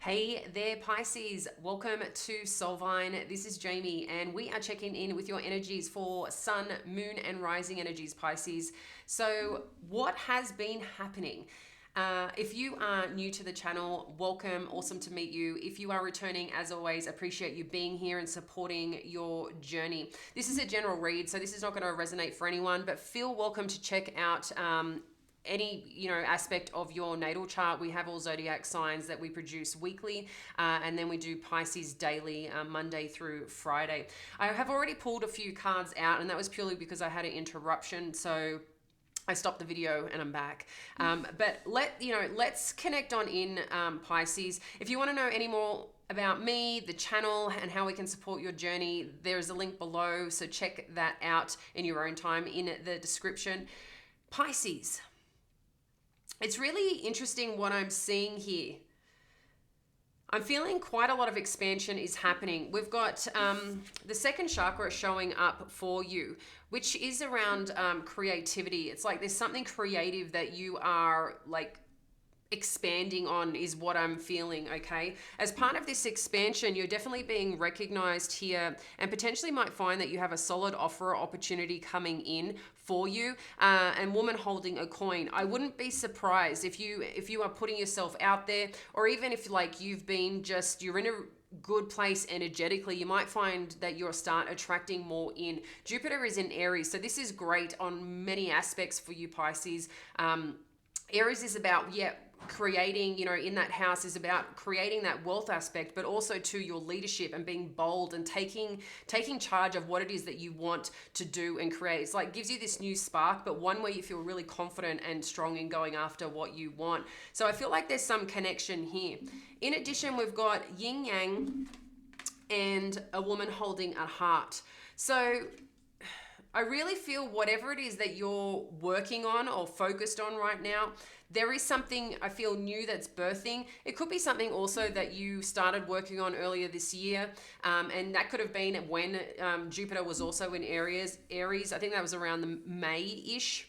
Hey there, Pisces. Welcome to Soulvine. This is Jamie, and we are checking in with your energies for Sun, Moon, and Rising energies, Pisces. So, what has been happening? If you are new to the channel, welcome. Awesome to meet you. If you are returning, as always, appreciate you being here and supporting your journey. This is a general read, so this is not going to resonate for anyone, but feel welcome to check out any aspect of your natal chart. We have all zodiac signs that we produce weekly, and then we do Pisces daily, Monday through Friday. I have already pulled a few cards out, and that was purely because I had an interruption, so I stopped the video and I'm back. But let's connect on in, Pisces. If you want to know any more about me, the channel, and how we can support your journey, there's a link below, so check that out in your own time in the description. Pisces. It's really interesting what I'm seeing here. I'm feeling quite a lot of expansion is happening. We've got the second chakra showing up for you, which is around creativity. It's like there's something creative that you are like expanding on is what I'm feeling, okay? As part of this expansion, you're definitely being recognized here and potentially might find that you have a solid offer or opportunity coming in for you, and woman holding a coin. I wouldn't be surprised if you are putting yourself out there, or even if like you're in a good place energetically, you might find that you'll start attracting more in. Jupiter is in Aries, so this is great on many aspects for you, Pisces. Aries is about, creating, in that house is about creating that wealth aspect, but also to your leadership and being bold and taking charge of what it is that you want to do and create. It's like gives you this new spark, but one where you feel really confident and strong in going after what you want. So I feel like there's some connection here. In addition, we've got yin yang and a woman holding a heart. So I really feel whatever it is that you're working on or focused on right now, there is something I feel new that's birthing. It could be something also that you started working on earlier this year, and that could have been when Jupiter was also in Aries. I think that was around the May-ish,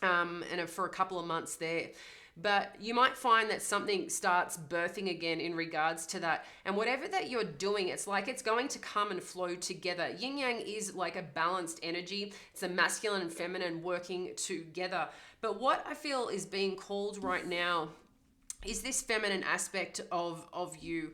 and for a couple of months there. But you might find that something starts birthing again in regards to that. And whatever that you're doing, it's like it's going to come and flow together. Yin yang is like a balanced energy. It's a masculine and feminine working together. But what I feel is being called right now is this feminine aspect of you,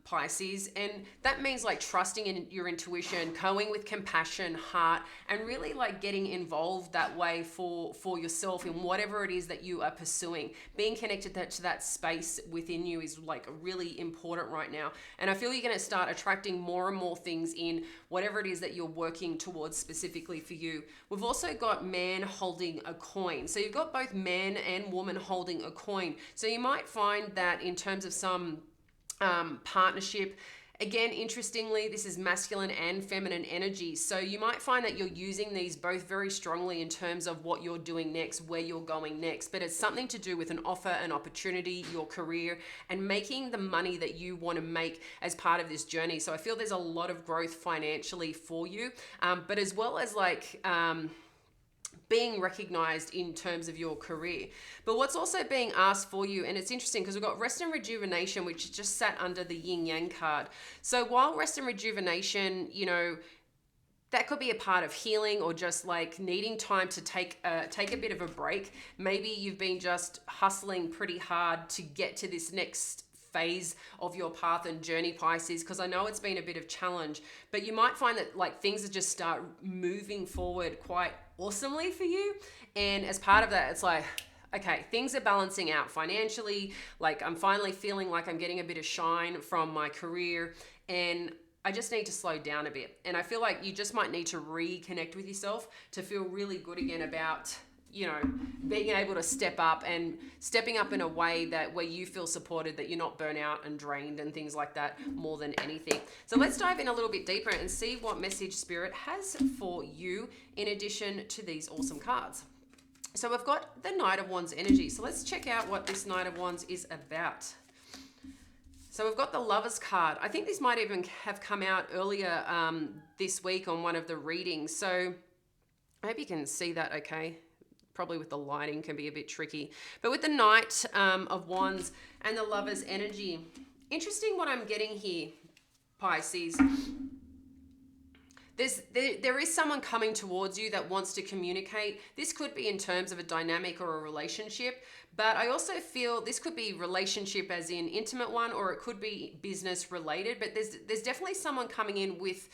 Pisces. And that means like trusting in your intuition, going with compassion, heart, and really like getting involved that way for yourself in whatever it is that you are pursuing. Being connected to that space within you is like really important right now. And I feel you're going to start attracting more and more things in whatever it is that you're working towards specifically for you. We've also got man holding a coin. So you've got both man and woman holding a coin. So you might find that in terms of some partnership, again, interestingly, this is masculine and feminine energy. So you might find that you're using these both very strongly in terms of what you're doing next, where you're going next. But it's something to do with an offer, an opportunity, your career, and making the money that you want to make as part of this journey. So I feel there's a lot of growth financially for you, but as well as like being recognized in terms of your career. But what's also being asked for you, and it's interesting because we've got rest and rejuvenation, which just sat under the yin yang card. So while rest and rejuvenation, that could be a part of healing or just like needing time to take a bit of a break. Maybe you've been just hustling pretty hard to get to this next phase of your path and journey, Pisces, because I know it's been a bit of challenge, but you might find that like things are just start moving forward quite awesomely for you. And as part of that, it's like, okay, things are balancing out financially. Like I'm finally feeling like I'm getting a bit of shine from my career, and I just need to slow down a bit. And I feel like you just might need to reconnect with yourself to feel really good again about being able to step up and stepping up in a way that where you feel supported, that you're not burnt out and drained and things like that more than anything. So let's dive in a little bit deeper and see what message Spirit has for you in addition to these awesome cards. So we've got the Knight of Wands energy. So let's check out what this Knight of Wands is about. So we've got the Lovers card. I think this might even have come out earlier this week on one of the readings. So I hope you can see that okay. probably with the lighting can be a bit tricky. But with the Knight of Wands and the Lover's energy, interesting what I'm getting here, Pisces. There is someone coming towards you that wants to communicate. This could be in terms of a dynamic or a relationship, but I also feel this could be relationship as in intimate one, or it could be business related. But there's definitely someone coming in with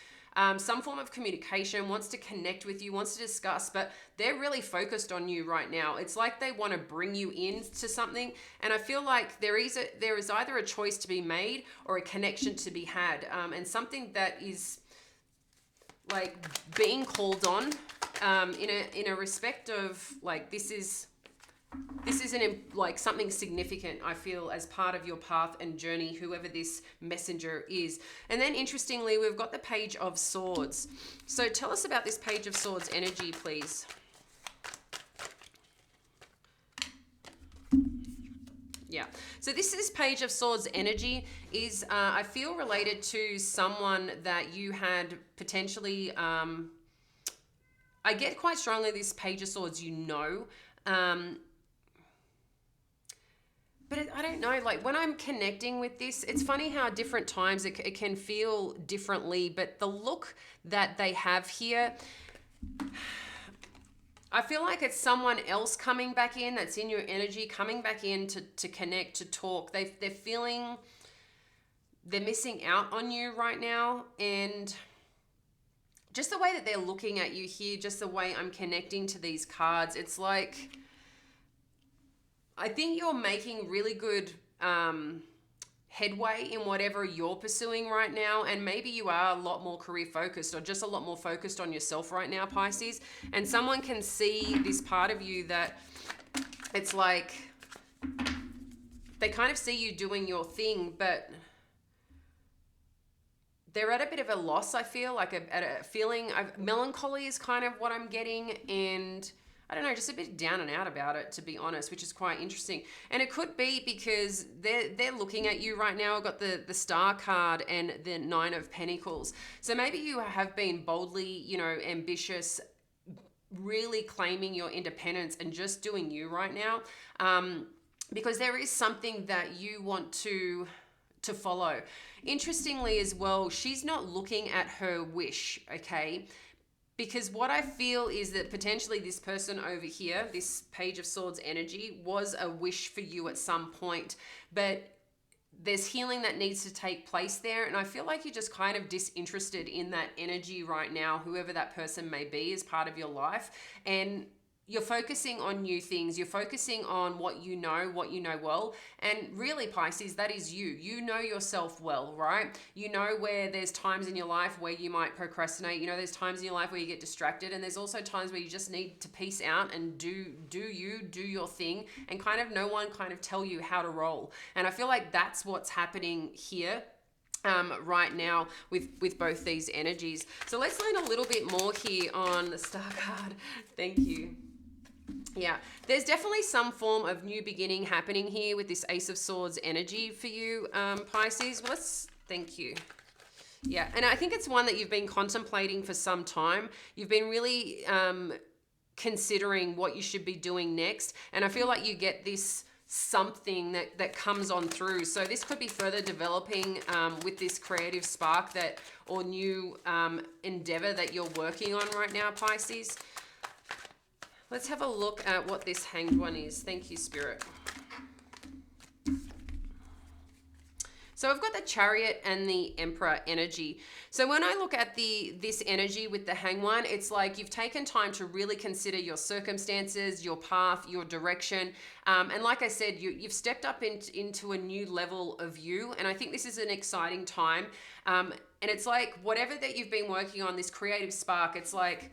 some form of communication, wants to connect with you, wants to discuss, but they're really focused on you right now. It's like they want to bring you into something, and I feel like there is either a choice to be made or a connection to be had, and something that is like being called on in a respect of like this is like something significant, I feel, as part of your path and journey, whoever this messenger is. And then interestingly, we've got the Page of Swords. So tell us about this Page of Swords energy, please. Yeah. So this is Page of Swords energy is, I feel, related to someone that you had potentially, I get quite strongly this Page of Swords, but I don't know, like when I'm connecting with this, it's funny how different times it can feel differently, but the look that they have here, I feel like it's someone else coming back in that's in your energy, coming back in to connect, to talk. They're feeling they're missing out on you right now. And just the way that they're looking at you here, just the way I'm connecting to these cards, it's like, I think you're making really good headway in whatever you're pursuing right now, and maybe you are a lot more career focused or just a lot more focused on yourself right now, Pisces, and someone can see this part of you that it's like they kind of see you doing your thing, but they're at a bit of a loss, I feel, like at a feeling of melancholy is kind of what I'm getting, and I don't know, just a bit down and out about it, to be honest, which is quite interesting. And it could be because they're looking at you right now. I've got the Star card and the Nine of Pentacles. So maybe you have been boldly, ambitious, really claiming your independence and just doing you right now, because there is something that you want to follow. Interestingly as well, she's not looking at her wish, okay? Because what I feel is that potentially this person over here, this Page of Swords energy, was a wish for you at some point, but there's healing that needs to take place there. And I feel like you're just kind of disinterested in that energy right now, whoever that person may be as part of your life. And you're focusing on new things. You're focusing on what you know well. And really, Pisces, that is you. You know yourself well, right? You know where there's times in your life where you might procrastinate. You know there's times in your life where you get distracted. And there's also times where you just need to peace out and do your thing, and kind of no one kind of tell you how to roll. And I feel like that's what's happening here right now with both these energies. So let's learn a little bit more here on the Star card. Thank you. Yeah, there's definitely some form of new beginning happening here with this Ace of Swords energy for you, Pisces. Well, thank you. Yeah, and I think it's one that you've been contemplating for some time. You've been really considering what you should be doing next. And I feel like you get this something that comes on through. So this could be further developing with this creative spark or new endeavor that you're working on right now, Pisces. Let's have a look at what this Hanged One is. Thank you, Spirit. So I've got the Chariot and the Emperor energy. So when I look at this energy with the Hanged One, it's like you've taken time to really consider your circumstances, your path, your direction. And like I said, you've stepped up into a new level of you. And I think this is an exciting time. And it's like whatever that you've been working on, this creative spark, it's like,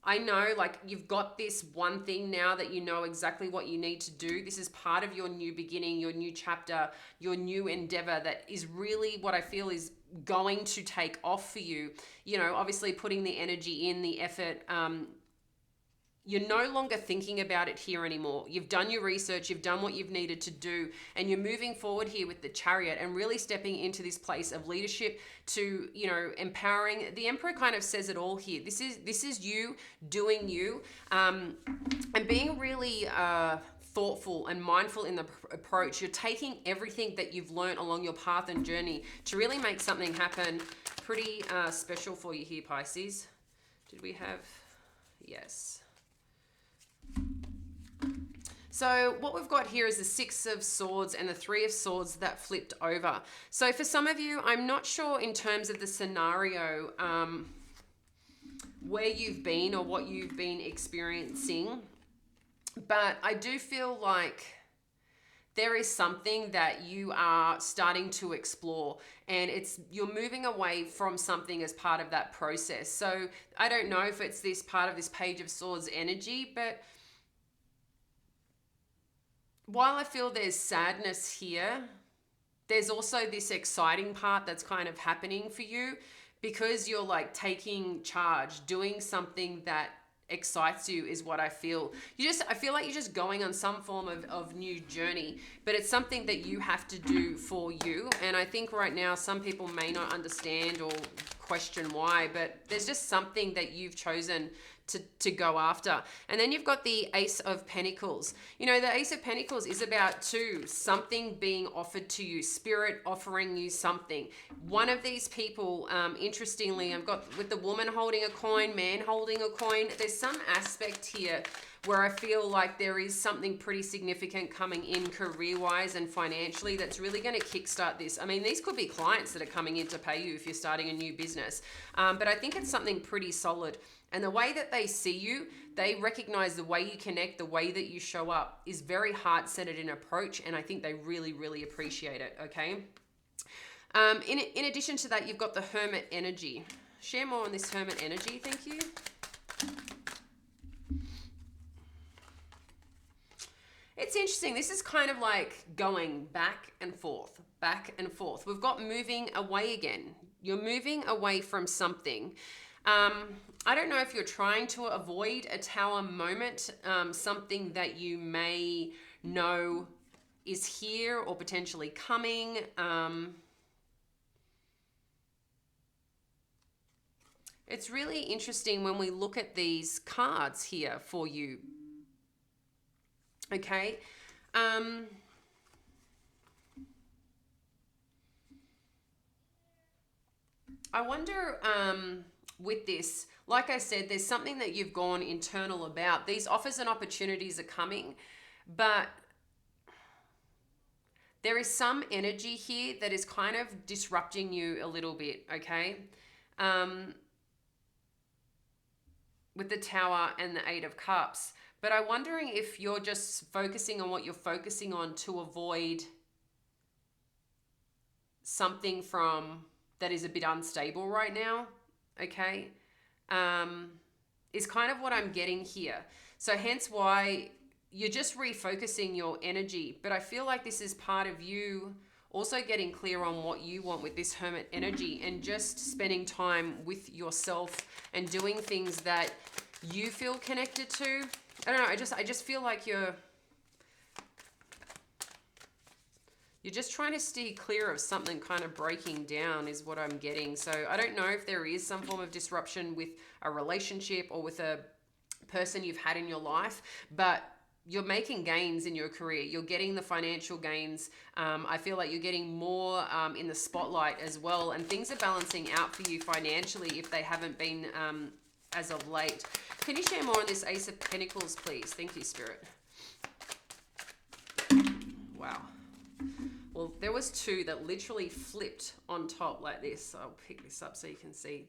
I know, like, you've got this one thing now that you know exactly what you need to do. This is part of your new beginning, your new chapter, your new endeavor that is really what I feel is going to take off for you. Obviously putting the energy in, the effort, you're no longer thinking about it here anymore. You've done your research, you've done what you've needed to do, and you're moving forward here with the Chariot and really stepping into this place of leadership to, you know, empowering. The Emperor kind of says it all here. This is you doing you, and being really thoughtful and mindful in the approach. You're taking everything that you've learned along your path and journey to really make something happen pretty special for you here, Pisces. Did we have? Yes. So what we've got here is the Six of Swords and the Three of Swords that flipped over. So for some of you, I'm not sure in terms of the scenario where you've been or what you've been experiencing, but I do feel like there is something that you are starting to explore, and you're moving away from something as part of that process. So I don't know if it's this part of this Page of Swords energy, but while I feel there's sadness here, there's also this exciting part that's kind of happening for you because you're like taking charge, doing something that excites you is what I feel. I feel like you're just going on some form of new journey, but it's something that you have to do for you. And I think right now some people may not understand or question why, but there's just something that you've chosen to go after. And then you've got the Ace of Pentacles. You know, the Ace of Pentacles is about something being offered to you, spirit offering you something. One of these people, interestingly, I've got with the woman holding a coin, man holding a coin, there's some aspect here where I feel like there is something pretty significant coming in career-wise and financially that's really going to kickstart this. I mean, these could be clients that are coming in to pay you if you're starting a new business. But I think it's something pretty solid. And the way that they see you, they recognize the way you connect, the way that you show up is very heart-centered in approach. And I think they really, really appreciate it, okay? In addition to that, you've got the Hermit energy. Share more on this Hermit energy, thank you. It's interesting. This is kind of like going back and forth, back and forth. We've got moving away again. You're moving away from something. I don't know if you're trying to avoid a Tower moment, something that you may know is here or potentially coming. It's really interesting when we look at these cards here for you. Okay. I wonder, with this, like I said, there's something that you've gone internal about. These offers and opportunities are coming, but there is some energy here that is kind of disrupting you a little bit, okay? With the Tower and the Eight of Cups. But I'm wondering if you're just focusing on what you're focusing on to avoid something that is a bit unstable right now, okay? Is kind of what I'm getting here. So hence why you're just refocusing your energy. But I feel like this is part of you also getting clear on what you want with this Hermit energy and just spending time with yourself and doing things that you feel connected to. I don't know, I just feel like you're just trying to steer clear of something kind of breaking down is what I'm getting. So I don't know if there is some form of disruption with a relationship or with a person you've had in your life, but you're making gains in your career. You're getting the financial gains. I feel like you're getting more in the spotlight as well. And things are balancing out for you financially if they haven't been as of late. Can you share more on this Ace of Pentacles, please? Thank you, Spirit. Wow. Well, there was two that literally flipped on top like this. I'll pick this up so you can see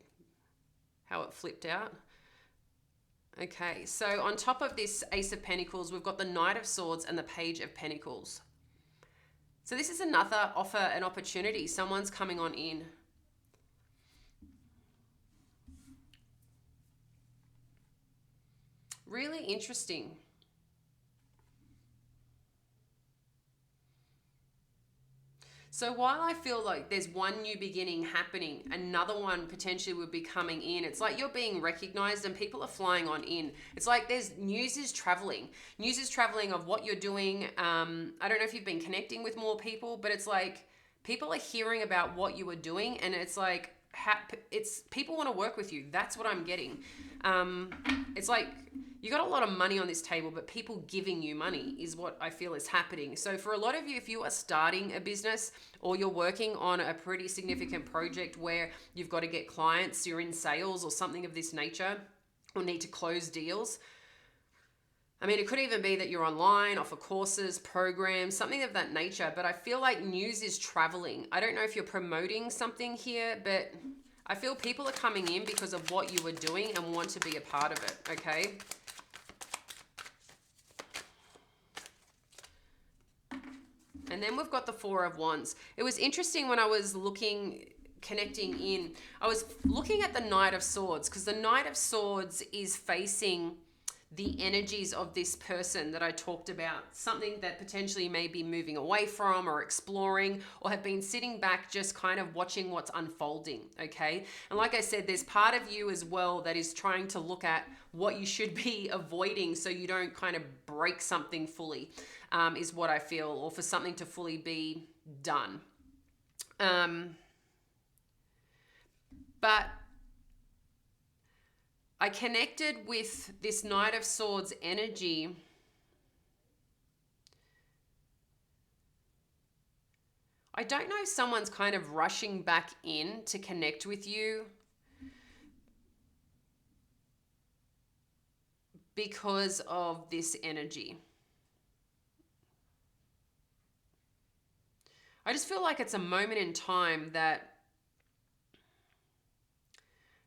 how it flipped out. Okay, so on top of this Ace of Pentacles, we've got the Knight of Swords and the Page of Pentacles. So this is another offer, an opportunity. Someone's coming on in. Really interesting. So while I feel like there's one new beginning happening, another one potentially would be coming in. It's like you're being recognized and people are flying on in. It's like there's news is traveling. News is traveling of what you're doing. I don't know if you've been connecting with more people, but it's like people are hearing about what you are doing, and it's like it's people want to work with you. That's what I'm getting. It's like you got a lot of money on this table, but people giving you money is what I feel is happening. So for a lot of you, if you are starting a business or you're working on a pretty significant project where you've got to get clients, you're in sales or something of this nature, or need to close deals. I mean, it could even be that you're online, offer courses, programs, something of that nature, but I feel like news is traveling. I don't know if you're promoting something here, but I feel people are coming in because of what you are doing and want to be a part of it, okay? And then we've got the Four of Wands. It was interesting when I was connecting in, I was looking at the Knight of Swords, because the Knight of Swords is facing the energies of this person that I talked about, something that potentially may be moving away from or exploring, or have been sitting back just kind of watching what's unfolding, okay? And like I said, there's part of you as well that is trying to look at what you should be avoiding so you don't kind of break something fully, is what I feel, or for something to fully be done. But I connected with this Knight of Swords energy. I don't know if someone's kind of rushing back in to connect with you because of this energy. I just feel like it's a moment in time that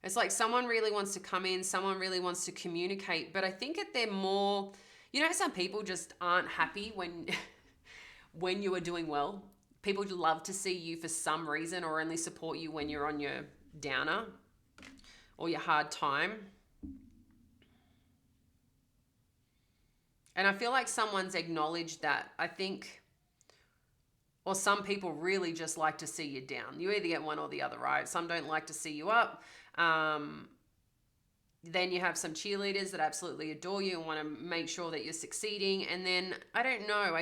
it's like someone really wants to come in, someone really wants to communicate, but I think that they're more, you know, some people just aren't happy when when you are doing well. People love to see you for some reason, or only support you when you're on your downer or your hard time. And I feel like someone's acknowledged that. I think, or some people really just like to see you down. You either get one or the other, right? Some don't like to see you up. Then you have some cheerleaders that absolutely adore you and want to make sure that you're succeeding. And then, I don't know,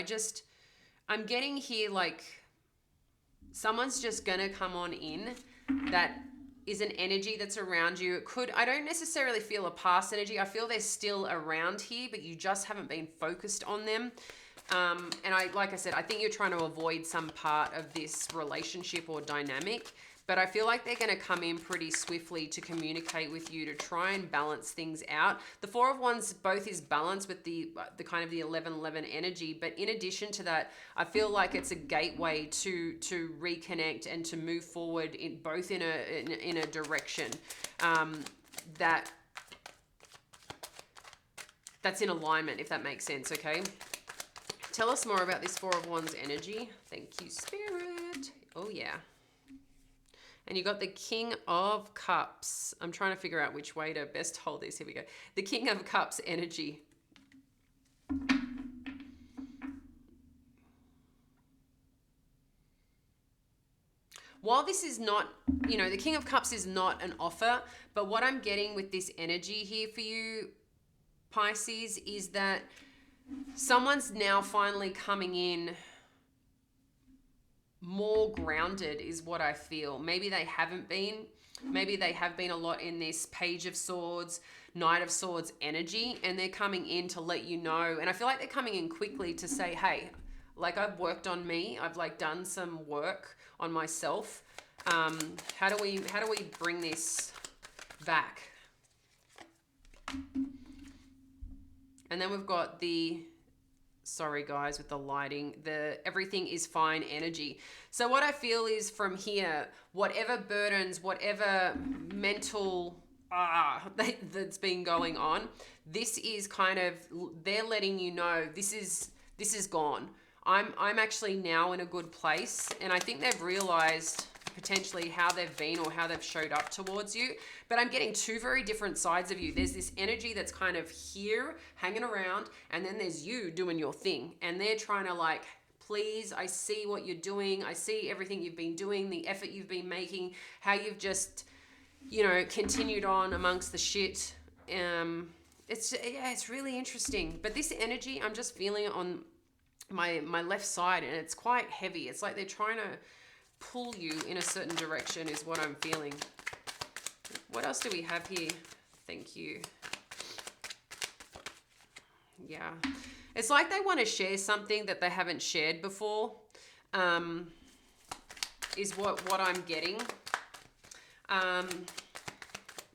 I'm getting here like someone's just going to come on in that is an energy that's around you. It could, I don't necessarily feel a past energy. I feel they're still around here, but you just haven't been focused on them. And like I said, I think you're trying to avoid some part of this relationship or dynamic, but I feel like they're going to come in pretty swiftly to communicate with you to try and balance things out. The Four of Wands both is balanced with the kind of the 11-11 energy, but in addition to that, I feel like it's a gateway to reconnect and to move forward in both in a direction that's in alignment, if that makes sense. Okay. Tell us more about this Four of Wands energy. Thank you, Spirit. Oh, yeah. And you got the King of Cups. I'm trying to figure out which way to best hold this. Here we go. The King of Cups energy. While this is not, you know, the King of Cups is not an offer, but what I'm getting with this energy here for you, Pisces, is that someone's now finally coming in more grounded is what I feel. Maybe they haven't been. Maybe they have been a lot in this Page of Swords, Knight of Swords energy, and they're coming in to let you know. And I feel like they're coming in quickly to say, hey, like I've worked on me. I've like done some work on myself. How do we bring this back? And then we've got the, sorry guys with the lighting, the everything is fine energy. So what I feel is from here, whatever burdens, whatever mental that's been going on, this is kind of, they're letting you know this is gone. I'm actually now in a good place, and I think they've realized potentially how they've been or how they've showed up towards you. But I'm getting two very different sides of you. There's this energy that's kind of here hanging around, and then there's you doing your thing, and they're trying to like Please, I see what you're doing. I see everything you've been doing, the effort you've been making, how you've just, continued on amongst the shit. It's really interesting. But this energy, I'm just feeling it on my left side, and it's quite heavy. It's like they're trying to pull you in a certain direction is what I'm feeling. What else do we have here? Thank you. Yeah. It's like they want to share something that they haven't shared before, is what I'm getting.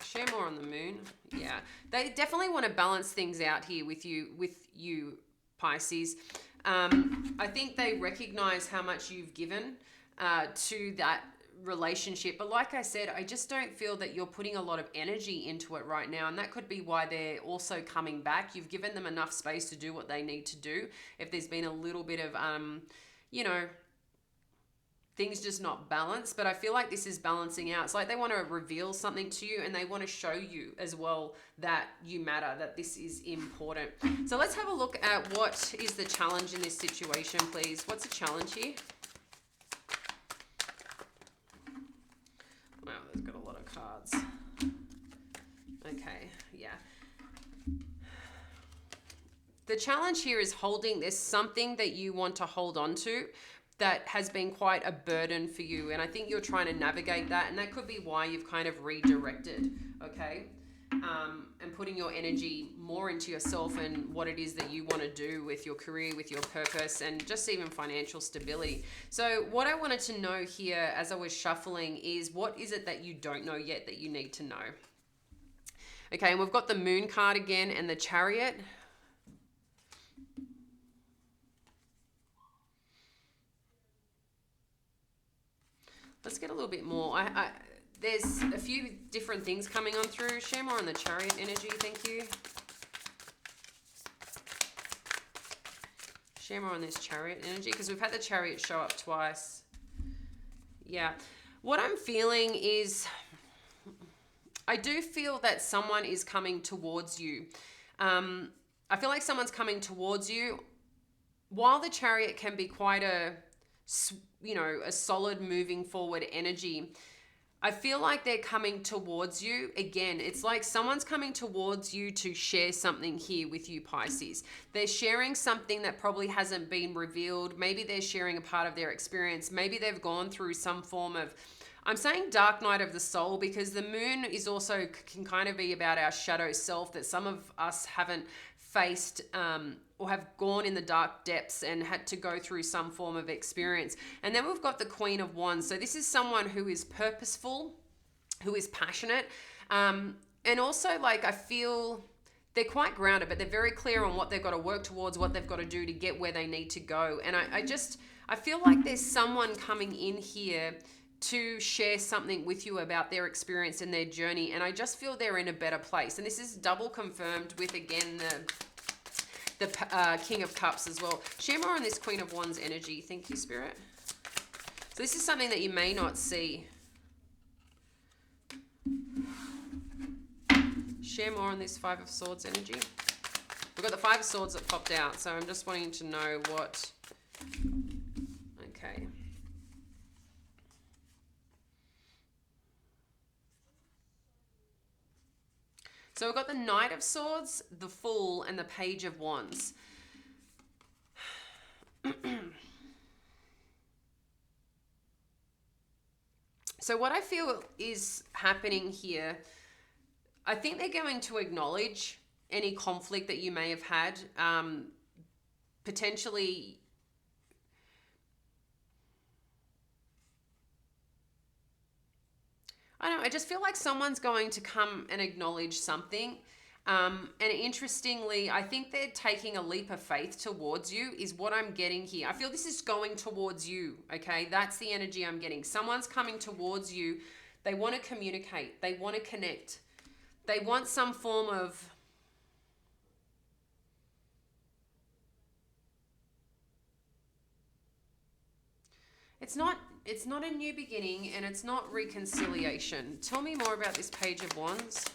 Share more on the moon. Yeah. They definitely want to balance things out here with you, Pisces. I think they recognize how much you've given to that relationship. But like I said, I just don't feel that you're putting a lot of energy into it right now. And that could be why they're also coming back. You've given them enough space to do what they need to do. If there's been a little bit of, things just not balanced. But I feel like this is balancing out. It's like they want to reveal something to you, and they want to show you as well that you matter, that this is important. So let's have a look at what is the challenge in this situation, please. What's the challenge here? Wow, they've got a lot of cards. Okay, yeah. The challenge here is there's something that you want to hold on to that has been quite a burden for you. And I think you're trying to navigate that. And that could be why you've kind of redirected, okay? And putting your energy more into yourself and what it is that you want to do with your career, with your purpose, and just even financial stability. So what I wanted to know here as I was shuffling is, what is it that you don't know yet that you need to know? Okay, and we've got the Moon card again and the Chariot. Let's get a little bit more. There's a few different things coming on through. Share more on the Chariot energy, thank you. Share more on this Chariot energy, because we've had the Chariot show up twice. Yeah. What I'm feeling is, I do feel that someone is coming towards you. I feel like someone's coming towards you. While the Chariot can be quite a solid moving forward energy, I feel like they're coming towards you. Again, it's like someone's coming towards you to share something here with you, Pisces. They're sharing something that probably hasn't been revealed. Maybe they're sharing a part of their experience. Maybe they've gone through some form of, I'm saying dark night of the soul, because the moon is also can kind of be about our shadow self that some of us haven't faced or have gone in the dark depths and had to go through some form of experience. And then we've got the Queen of Wands. So this is someone who is purposeful, who is passionate. And also, like, I feel they're quite grounded, but they're very clear on what they've got to work towards, what they've got to do to get where they need to go. And I feel like there's someone coming in here to share something with you about their experience and their journey. And I just feel they're in a better place. And this is double confirmed with, again, the King of Cups as well. Share more on this Queen of Wands energy. Thank you, Spirit. So this is something that you may not see. Share more on this Five of Swords energy. We've got the Five of Swords that popped out. So I'm just wanting to know what... Okay. So we've got the Knight of Swords, the Fool, and the Page of Wands. So what I feel is happening here, I think they're going to acknowledge any conflict that you may have had, potentially... I don't know, I just feel like someone's going to come and acknowledge something. And interestingly, I think they're taking a leap of faith towards you is what I'm getting here. I feel this is going towards you, okay? That's the energy I'm getting. Someone's coming towards you. They want to communicate. They want to connect. They want some form of... It's not a new beginning, and it's not reconciliation. Tell me more about this Page of Wands.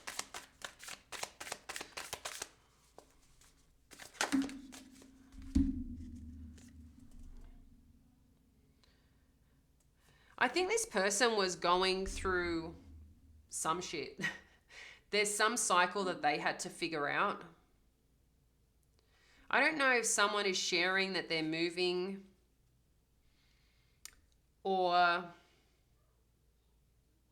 I think this person was going through some shit. There's some cycle that they had to figure out. I don't know if someone is sharing that they're moving, or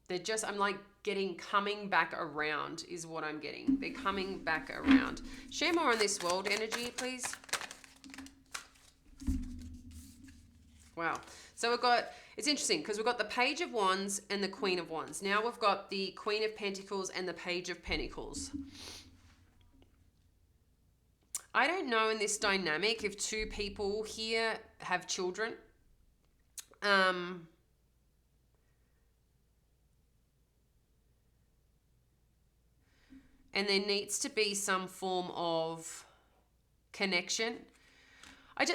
they're just, I'm like getting coming back around is what I'm getting. They're coming back around. Share more on this world energy, please. Wow. So we've got, it's interesting because we've got the Page of Wands and the Queen of Wands. Now we've got the Queen of Pentacles and the Page of Pentacles. I don't know in this dynamic if two people here have children. And there needs to be some form of connection.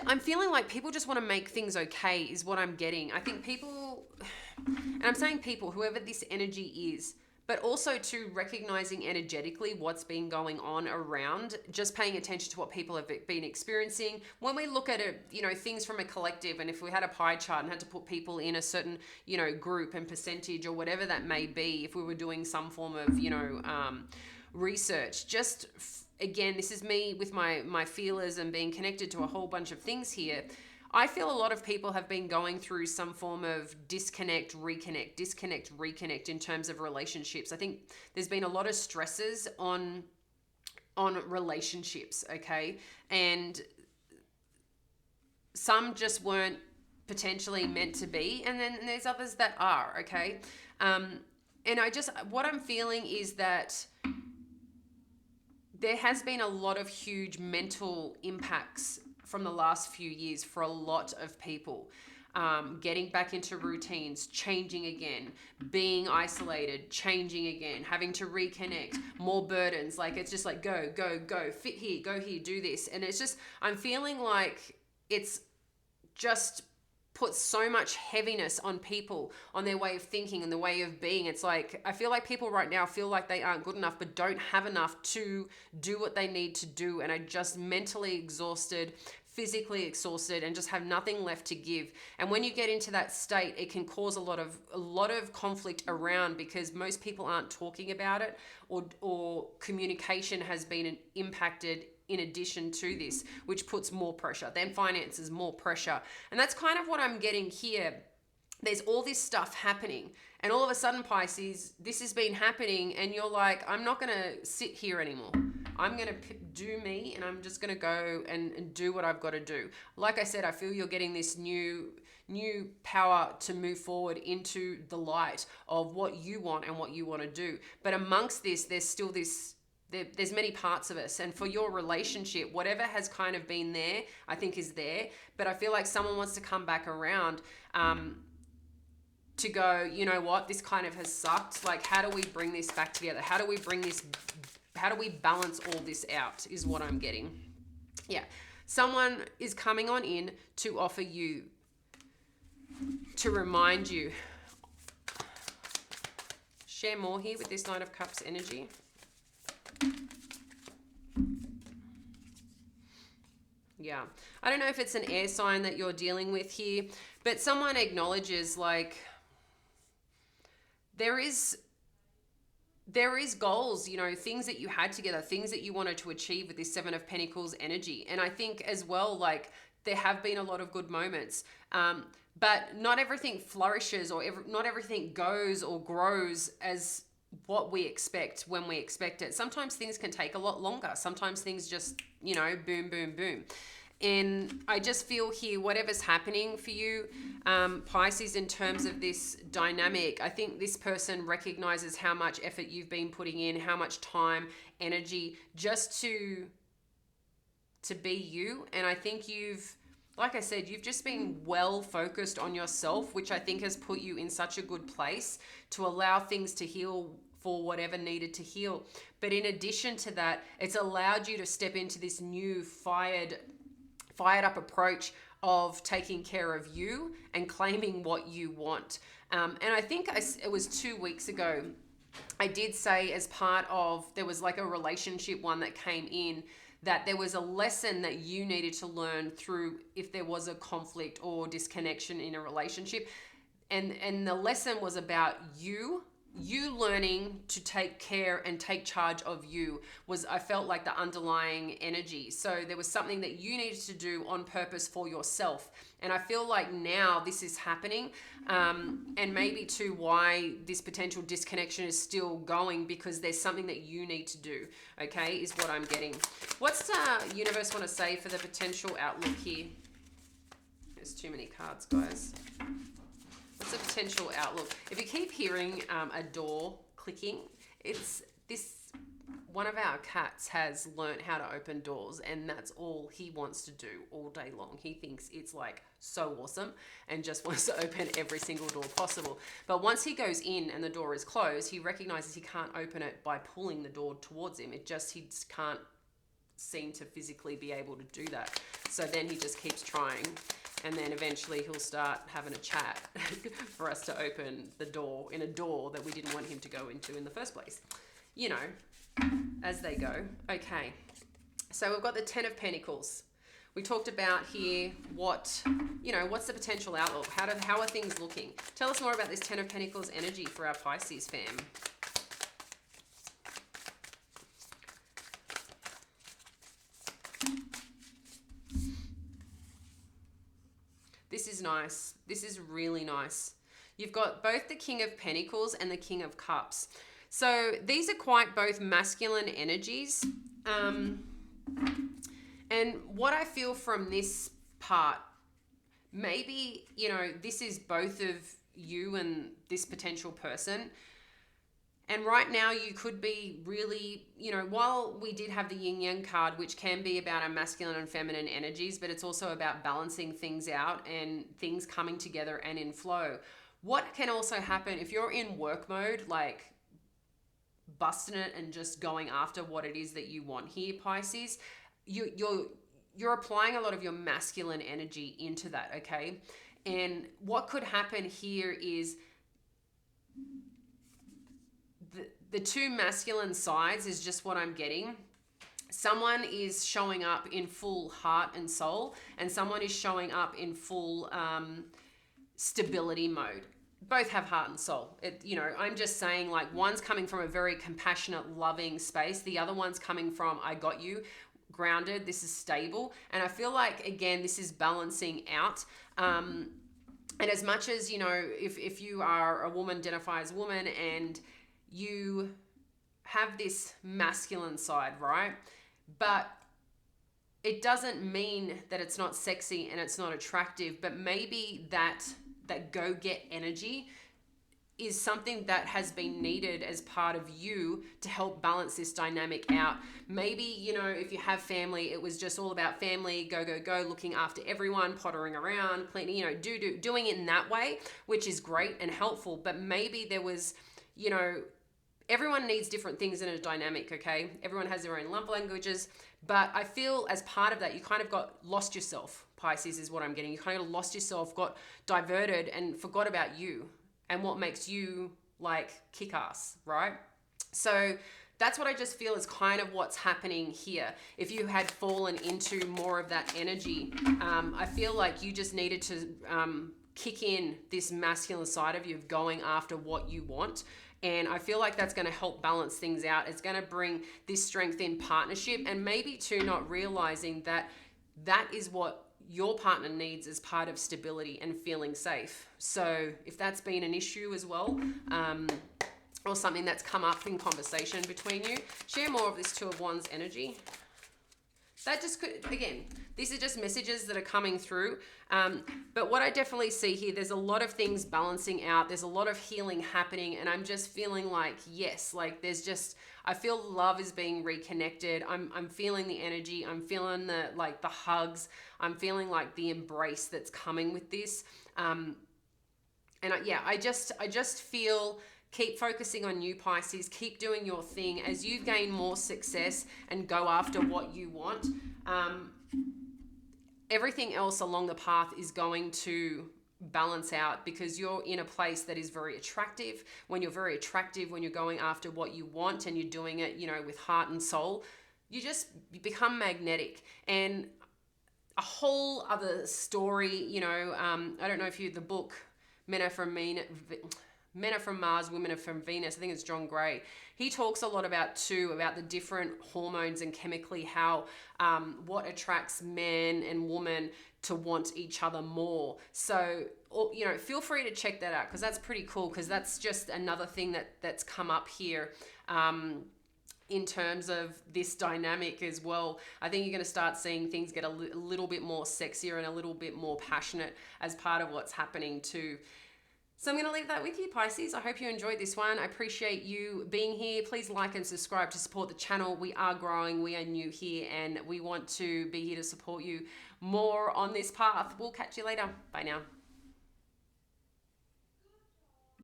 I'm feeling like people just want to make things okay is what I'm getting. I think people, and I'm saying people, whoever this energy is, but also to recognizing energetically what's been going on around, just paying attention to what people have been experiencing. When we look at it, you know, things from a collective, and if we had a pie chart and had to put people in a certain, you know, group and percentage or whatever that may be, if we were doing some form of, you know, research, just again, this is me with my feelers and being connected to a whole bunch of things here. I feel a lot of people have been going through some form of disconnect, reconnect in terms of relationships. I think there's been a lot of stresses on relationships, okay? And some just weren't potentially meant to be, and then there's others that are, okay? And what I'm feeling is that there has been a lot of huge mental impacts from the last few years for a lot of people. Getting back into routines, changing again, being isolated, changing again, having to reconnect, more burdens. Like, it's just like, go, fit here, go here, do this. And it's just, I'm feeling like it's just put so much heaviness on people, on their way of thinking and the way of being. It's like, I feel like people right now feel like they aren't good enough, but don't have enough to do what they need to do, and are just mentally exhausted, physically exhausted, and just have nothing left to give. And when you get into that state, it can cause a lot of conflict around, because most people aren't talking about it, or communication has been impacted in addition to this, which puts more pressure. Then finances, more pressure. And that's kind of what I'm getting here. There's all this stuff happening, and all of a sudden, Pisces, this has been happening, and you're like, I'm not going to sit here anymore. I'm going to do me, and I'm just going to go and do what I've got to do. Like I said, I feel you're getting this new power to move forward into the light of what you want and what you want to do. But amongst this, there's still this, there's many parts of us, and for your relationship, whatever has kind of been there, I think is there. But I feel like someone wants to come back around, to go, you know what, this kind of has sucked. Like, how do we bring this back together? How do we balance all this out is what I'm getting. Yeah. Someone is coming on in to offer you, to remind you. Share more here with this Knight of Cups energy. Yeah. I don't know if it's an air sign that you're dealing with here, but someone acknowledges, like, there is goals, you know, things that you had together, things that you wanted to achieve with this Seven of Pentacles energy. And I think as well, like, there have been a lot of good moments, but not everything flourishes, or not everything goes or grows as what we expect when we expect it. Sometimes things can take a lot longer. Sometimes things just, you know, boom, boom, boom. And I just feel here, whatever's happening for you, Pisces, in terms of this dynamic, I think this person recognizes how much effort you've been putting in, how much time, energy, just to be you. And I think like I said, you've just been well focused on yourself, which I think has put you in such a good place to allow things to heal for whatever needed to heal. But in addition to that, it's allowed you to step into this new fired up approach of taking care of you and claiming what you want. And I think it was 2 weeks ago, I did say, as part of, there was like a relationship one that came in, that there was a lesson that you needed to learn through if there was a conflict or disconnection in a relationship. and the lesson was about you learning to take care and take charge of you. Was, I felt like, the underlying energy. So there was something that you needed to do on purpose for yourself, and I feel like now this is happening, and maybe too why this potential disconnection is still going, because there's something that you need to do. Okay, is what I'm getting. What's the universe want to say for the potential outlook here? There's too many cards, guys. What's the potential outlook? If you keep hearing a door clicking, it's this. One of our cats has learnt how to open doors, and that's all he wants to do all day long. He thinks it's like so awesome and just wants to open every single door possible. But once he goes in and the door is closed, he recognizes he can't open it by pulling the door towards him. He just can't seem to physically be able to do that. So then he just keeps trying. And then eventually he'll start having a chat for us to open the door in a door that we didn't want him to go into in the first place. You know, as they go. Okay. So we've got the 10 of Pentacles. We talked about here what's the potential outlook? How are things looking? Tell us more about this 10 of Pentacles energy for our Pisces fam. This is nice. This is really nice. You've got both the King of Pentacles and the King of Cups. So these are quite both masculine energies. And what I feel from this part, maybe, this is both of you and this potential person. And right now you could be really, while we did have the yin yang card, which can be about our masculine and feminine energies, but it's also about balancing things out and things coming together and in flow. What can also happen if you're in work mode, like busting it and just going after what it is that you want here, Pisces, you're applying a lot of your masculine energy into that, okay? And what could happen here is the two masculine sides is just what I'm getting. Someone is showing up in full heart and soul, and someone is showing up in full stability mode. Both have heart and soul. I'm just saying, like, one's coming from a very compassionate, loving space. The other one's coming from, I got you, grounded, this is stable. And I feel like, again, this is balancing out. And as much as, if you are a woman, identify as a woman, and you have this masculine side, right? But it doesn't mean that it's not sexy and it's not attractive, but maybe that go-get energy is something that has been needed as part of you to help balance this dynamic out. Maybe, if you have family, it was just all about family, go, go, go, looking after everyone, pottering around, cleaning, doing it in that way, which is great and helpful. But maybe there was, everyone needs different things in a dynamic, okay? Everyone has their own love languages. But I feel as part of that, you kind of got lost yourself, Pisces, is what I'm getting. You kind of lost yourself, got diverted, and forgot about you and what makes you, like, kick ass, right? So that's what I just feel is kind of what's happening here. If you had fallen into more of that energy, I feel like you just needed to kick in this masculine side of you of going after what you want. And I feel like that's going to help balance things out. It's going to bring this strength in partnership, and maybe too not realizing that that is what your partner needs as part of stability and feeling safe. So if that's been an issue as well, or something that's come up in conversation between you, share more of this Two of Wands energy. That just could, again, these are just messages that are coming through. But what I definitely see here, there's a lot of things balancing out. There's a lot of healing happening. And I'm just feeling like, yes, like there's just, I feel love is being reconnected. I'm feeling the energy. I'm feeling the hugs. I'm feeling like the embrace that's coming with this. I just feel, keep focusing on you, Pisces. Keep doing your thing as you gain more success and go after what you want. Everything else along the path is going to balance out because you're in a place that is very attractive. When you're very attractive, when you're going after what you want and you're doing it, with heart and soul, you become magnetic. And a whole other story, I don't know if the book Men are from Men are from Mars, women are from Venus. I think it's John Gray. He talks a lot about the different hormones and chemically how what attracts men and women to want each other more. So, feel free to check that out because that's pretty cool, because that's just another thing that's come up here. In terms of this dynamic as well, I think you're going to start seeing things get a little bit more sexier and a little bit more passionate as part of what's happening too. So I'm going to leave that with you, Pisces. I hope you enjoyed this one. I appreciate you being here. Please like and subscribe to support the channel. We are growing, we are new here, and we want to be here to support you more on this path. We'll catch you later. Bye now.